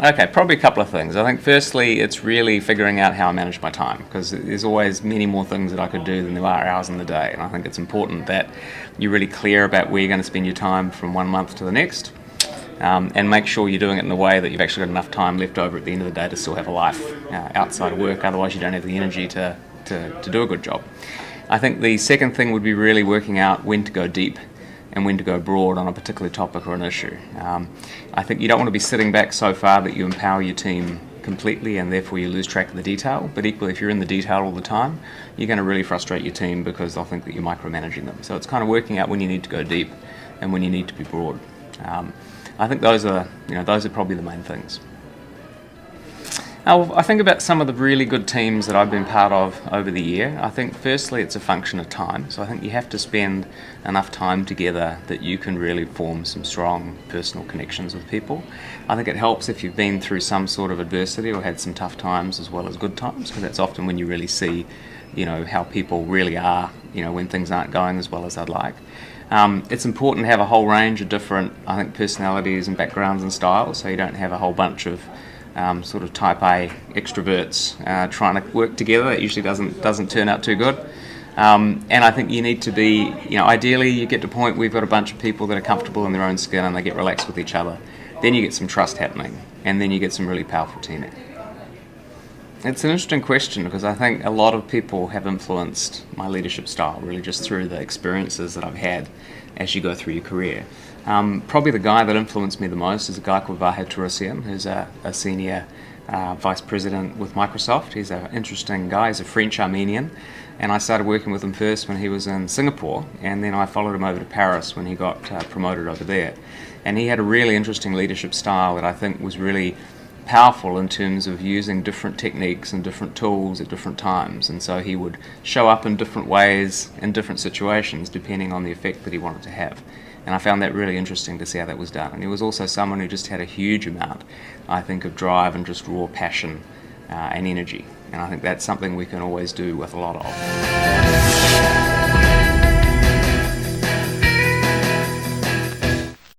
Okay, probably a couple of things. I think firstly, it's really figuring out how I manage my time, because there's always many more things that I could do than there are hours in the day. And I think it's important that you're really clear about where you're going to spend your time from 1 month to the next, and make sure you're doing it in a way that you've actually got enough time left over at the end of the day to still have a life outside of work. Otherwise, you don't have the energy to do a good job. I think the second thing would be really working out when to go deep and when to go broad on a particular topic or an issue. I think you don't want to be sitting back so far that you empower your team completely and therefore you lose track of the detail. But equally, if you're in the detail all the time, you're going to really frustrate your team because they'll think that you're micromanaging them. So it's kind of working out when you need to go deep and when you need to be broad. I think those are probably the main things. I think about some of the really good teams that I've been part of over the year. I think firstly it's a function of time. So I think you have to spend enough time together that you can really form some strong personal connections with people. I think it helps if you've been through some sort of adversity or had some tough times as well as good times, because that's often when you really see, how people really are, when things aren't going as well as they'd like. It's important to have a whole range of different, I think, personalities and backgrounds and styles, so you don't have a whole bunch of sort of type A extroverts trying to work together. It usually doesn't turn out too good. And I think you need to be, ideally you get to a point where you've got a bunch of people that are comfortable in their own skin and they get relaxed with each other. Then you get some trust happening, and then you get some really powerful teaming. It's an interesting question because I think a lot of people have influenced my leadership style really just through the experiences that I've had as you go through your career. Probably the guy that influenced me the most is a guy called Vahe Turosian, who's a senior vice president with Microsoft. He's an interesting guy. He's a French Armenian, and I started working with him first when he was in Singapore, and then I followed him over to Paris when he got promoted over there. And he had a really interesting leadership style that I think was really powerful in terms of using different techniques and different tools at different times, and so he would show up in different ways in different situations depending on the effect that he wanted to have. And I found that really interesting to see how that was done. And he was also someone who just had a huge amount, I think, of drive and just raw passion and energy. And I think that's something we can always do with a lot of.